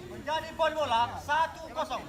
Menjadi poin bola 1-0. Masuk.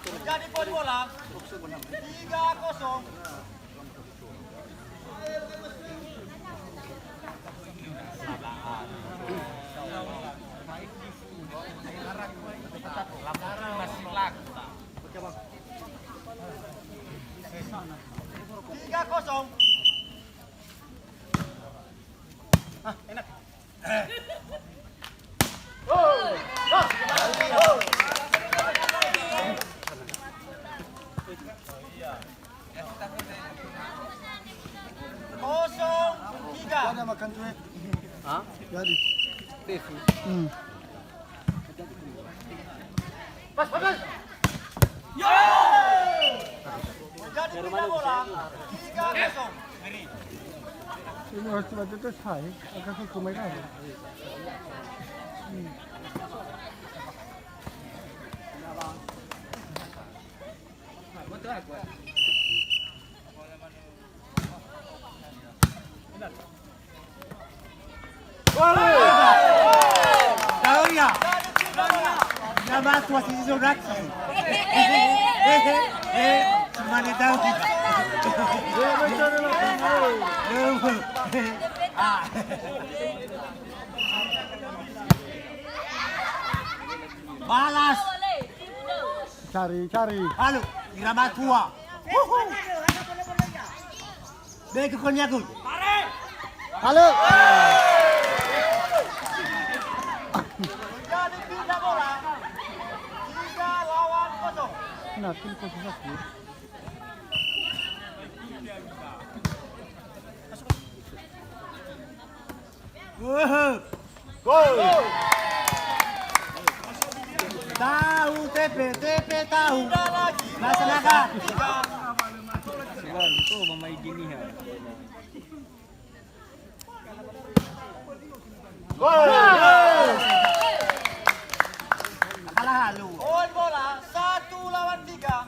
Menjadi poin bola 3-0. Enak. Ada makan cuek. Hah? Jadi. TV. Pas. Yo! Jadi pindah bola 3-0. Ini harus baca itu saya, akan hukum mereka. Tahu ya? Nama tua si Zoraki. Semuanya tahu kita. Balas. Cari. Halo, irama tua. Dek konyaku. Halo. Jadi pindah bola 3-0. Nah, tim khusus aku. Gol. Tahu TP tahu. Laksanakan. Itu mamain gini ya. Gol. Kalah halu. Poin bola 1-3.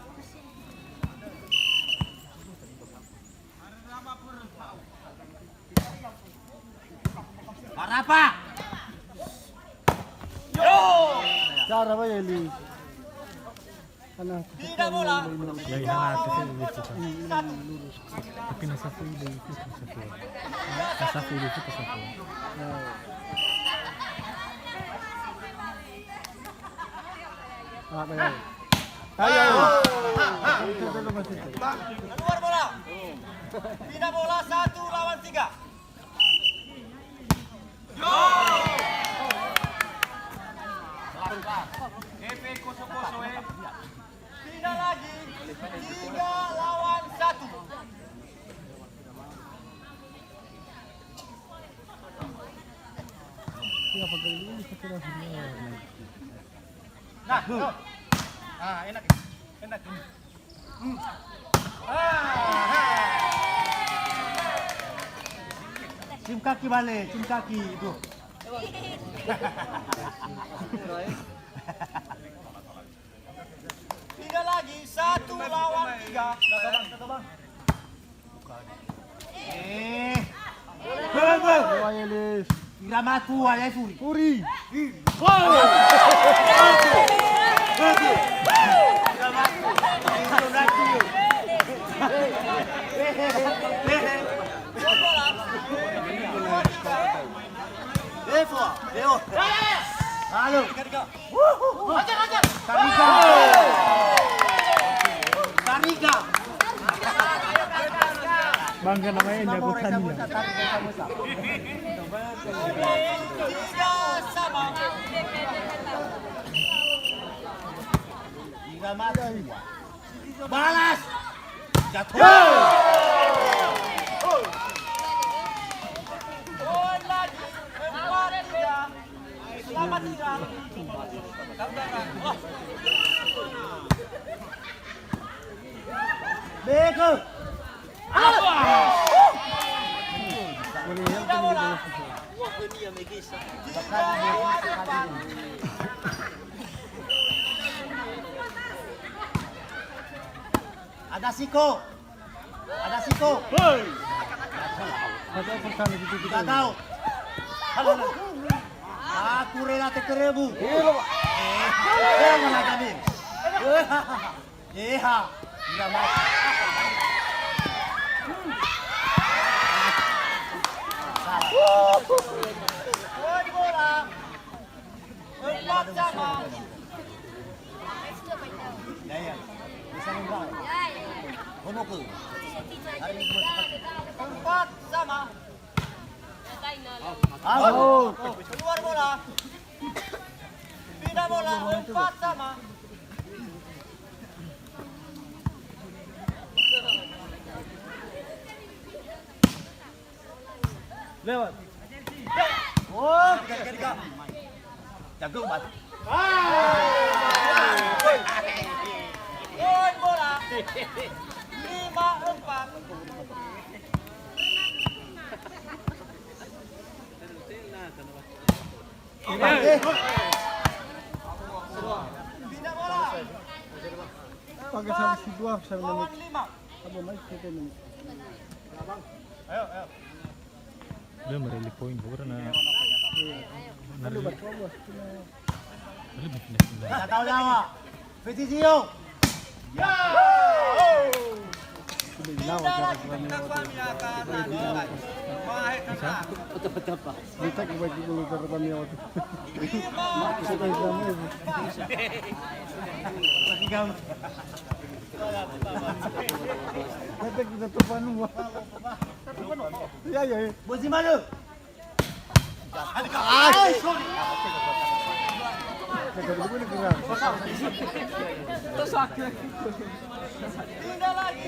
Apa? Yo! Cara apa ya ini? Karena Tidak bola. tapi nasa full day itu nasa full itu satu. Ayo. Itu dulu masih. Keluar bola. Pindah bola 1-3. Yo! EP kosong Pindah lagi 3-1. Siapa kali ini sekarang semua. Nah, enak. Cium kaki balik, cium kaki itu. Tidak lagi 1-3. Wayelis. Irama tua ya Suri. Puri. Halo. Tarika. Bangga namanya jago tani. Balas. Jatuh. Bego. Melihat bola. Ada Siko. Ada Siko. ada pertama gitu Tidak tahu. Aku rela terkerebu. Mana kami? Iya. Tidak mau. Poin bola. 4 sama. Ya ya. Bisa membawa. Honoku. Hari ini 4 sama. out. Keluar bola. Pindah bola 4 sama. Lewat. Oh, tiga. Jago bat. Poin bola. 5-4. Pindah bola. Pakai sampai si dua sampai Lawan menit. 5. Apa mai kita menit. Ayo. Dia mereli poin bukan na. Lalu bercoba. Lebih pindah. Tak tahu nyawa. Petizio. Ya. Sudah lawan kita bagi dulu terutama ya waktu. Kita Islam itu. Lagi kau. Kita tupan wah. Ya ya. Bosi mana? Ay, sorry. Kita dulu ni kira. Pindah lagi.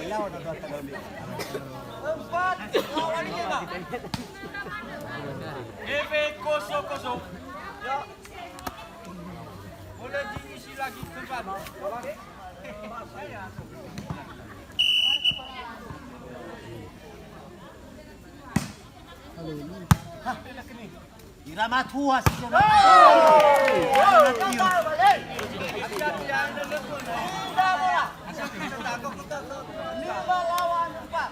4 lawan 5. Kosong. Ya. Boleh diisi lagi kembali. Halo ini. Irama tua sih. Lima lawan 4.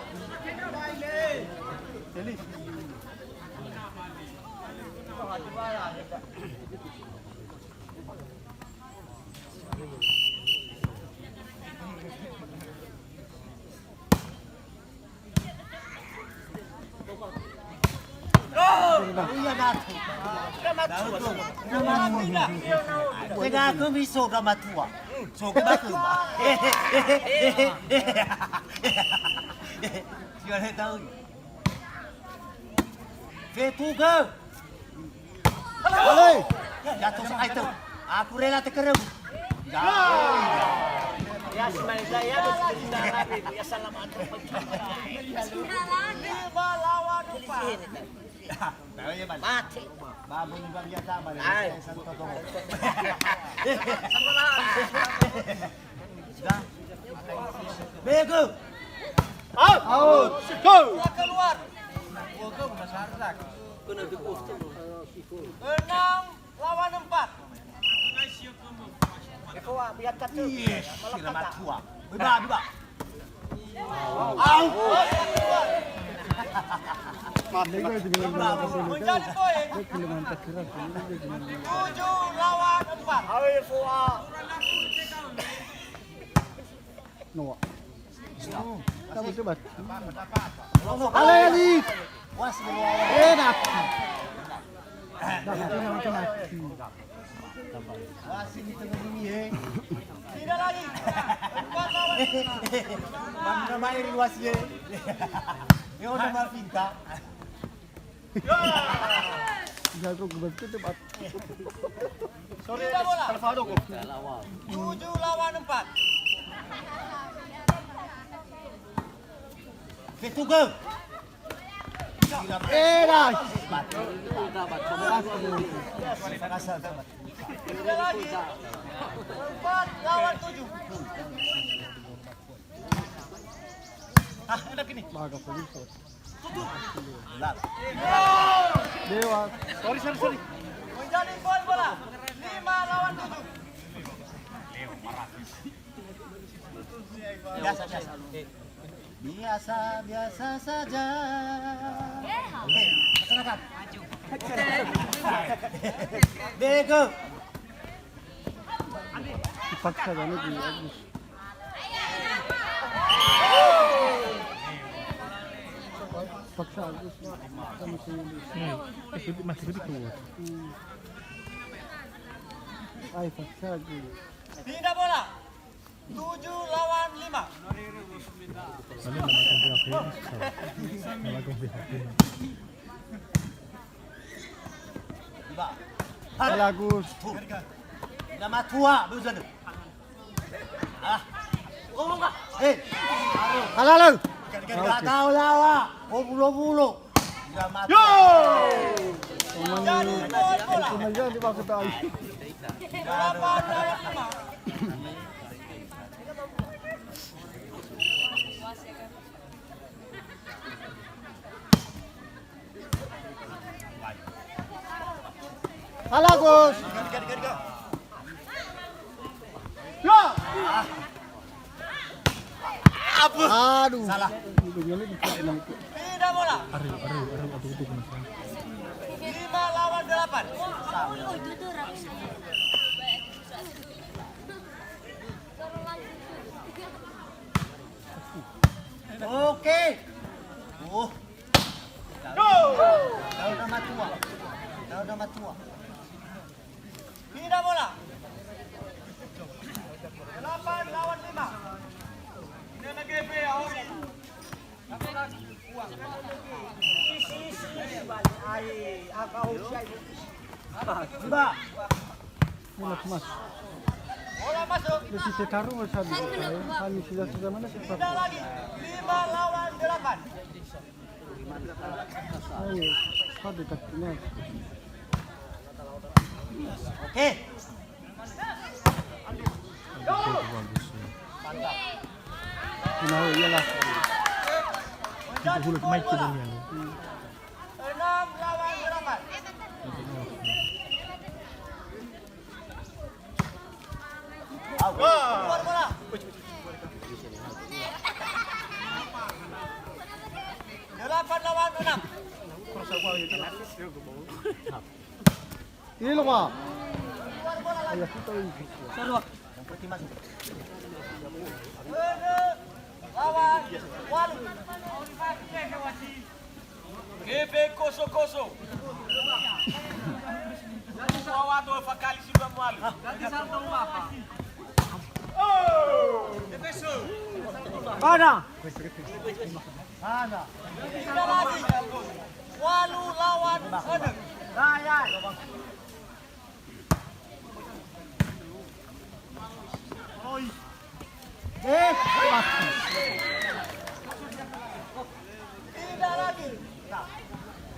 Iya natu. Tega aku miso gamatua. So gamatua. Siapa tahu? Vetuga. Halo. Jatuh sa itu. Aku rela terkerebu. Ya saya bercerita lagi. Ya salamat. Lima lawan 4. Mati. Babu ni bang sama ni. Satu totong. Bego. Out. Go. Keluar. Go masyarakat. 6 lawan 4. Yes, siramat tua. Biba. Out. Lego dengan berapa poin? Menjadi poin. Kita mantap kira. 7 lawan 4. Awil Fua. Noah. Kamu coba. Halo Ali. Was Enak. Macam Wasit di tengah bumi Tidak lagi. 4 lawan 5. Mana main wasit? Yo nama pinta. Jago kebetul cepat. Sorry bola. Alvaro 7 lawan 4. Ketuga. Enak. Tidak lagi. 4 lawan 7. Ah, enak ini. Baga Polisos. Benar. Dewa. Sorry. Menjadi poin bola. 5 lawan 7. Biasa saja. Oke, laksanakan. Bego. Dipaksa banget di Agus. Paksa Agus sama si Yunus. Masih gede tuh. Ay, paksa Agus. Pindah bola. 7 lawan 5. Ano na magkong BHP. Diba? Hal Agus. Nama tua berusaha. Ah. Ngomong enggak? Halalang. Enggak tahu lawa. Bulu-bulu. Nama tua. Yo! Jadi poin bola. Kemudian dipakai tahu. 8 lawan 5. Hal Agus. Yo! Aduh. Salah. Pindah bola. Aduh, aduh, na siya. 5 lawan 8. Oke. Daud nama tua. Pindah bola. 8 lawan 5. Ini nak GP Auri. Tiba. Mas. Bola masuk. Jadi sekarang sabi ko tayo. Kami sudah mana sih? Pindah lagi. 5 lawan 8. Ayo, sabi katnya. Oke. Bagus. Nah, iyalah. Hulog mic ko din yan. 6 lawan 8. Keluar bola. Delapan lawan 6. Ini loh, Pak. Keluar bola lagi. Ayah kita ini. Yang penting masuk. 6 lawan 8. GP koso-koso. Watu wafakali siba mwali. Mana? Pindah lagi. 8 lawan 6. Pindah lagi.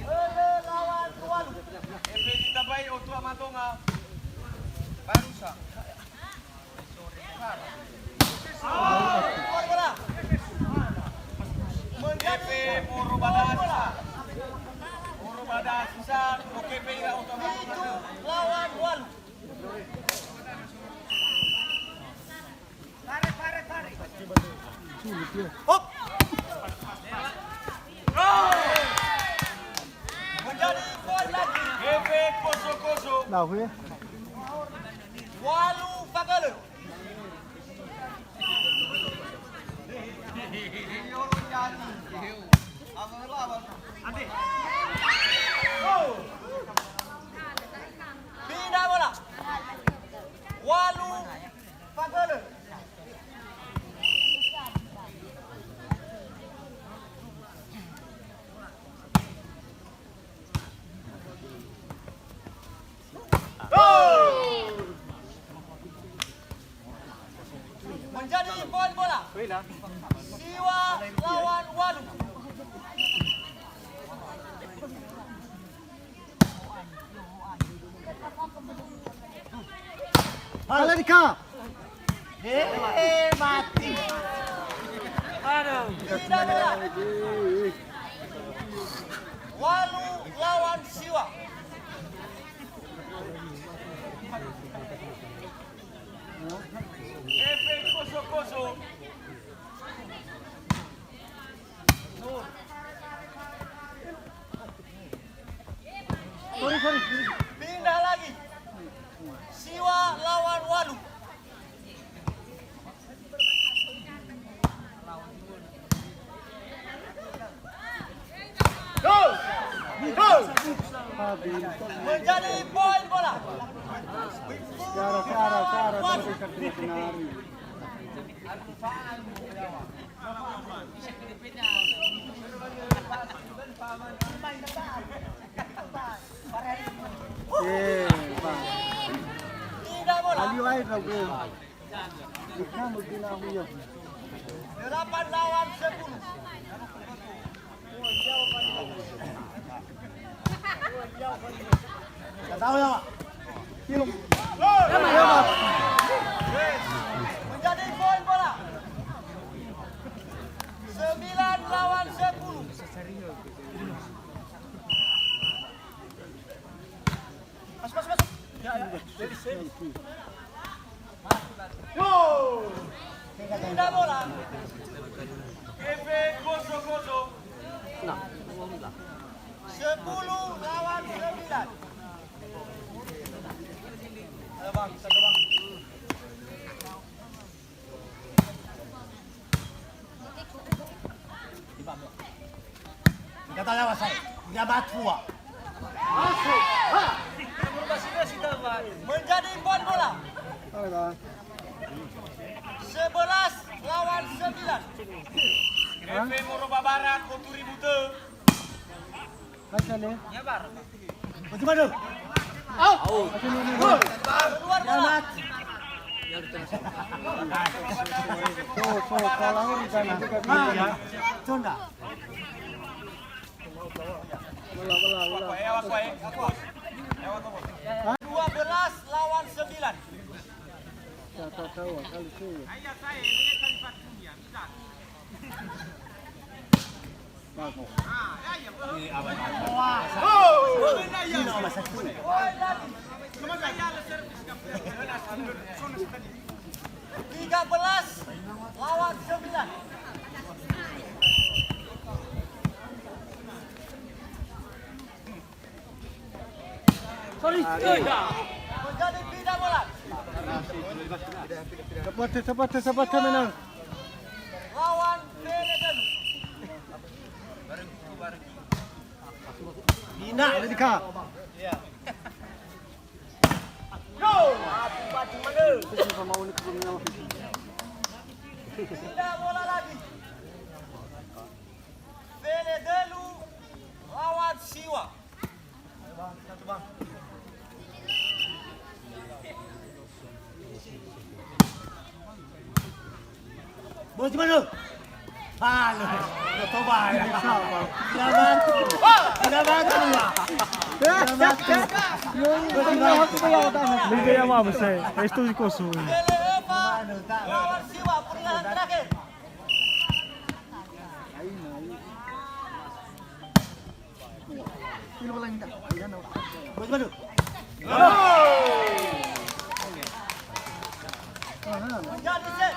6 lawan 8. GP ditabay otu amatonga. Barusa. Keluar bola. GP puro badasa. Puro badasa. GP ira otu amatonga. 7 lawan 8. Sulit ya. Hop. Menjadi poin lagi. GP koso-koso. Nah, ya. Walu Fagale. Pindah bola. Walu Fagale. Menjadi poin bola. Siwa lawan Walu. Halo Dika. Mati. Ada. Tidak bola. Walu lawan Siwa. Efek kosong-kosong. Pindah lagi. Siwa lawan Walu. Menjadi poin bola. Tidak bola. 8 lawan 10. Tak tahu ya, Pak. Menjadi poin bola. 9 lawan 10. Masuk. Tidak bola. Efek kosong-kosong. 10 lawan 9. Ayo bang, satu bang. Katanya apa saya? Dia batu. Masuk. Menjadi poin bola. 11 lawan 9. Efek Moroba Barat, Koturi Bute. Bagaimana? Keluar bola. Conda. Awas, 12 lawan 9. Poin lagi. 13 lawan 9. Menjadi tidak bola. Cepat menang. Lawan Beledenu. Bina ada di kak. Tidak bola lagi. Beledenu lawan Siwa. Satu bang. Bos mana? Halo, coba ya. Selamat. Liga ya mama saya. Estou de coço. Beleva lawan Siwa peringatan terakhir. Bos mana? Menjadi set.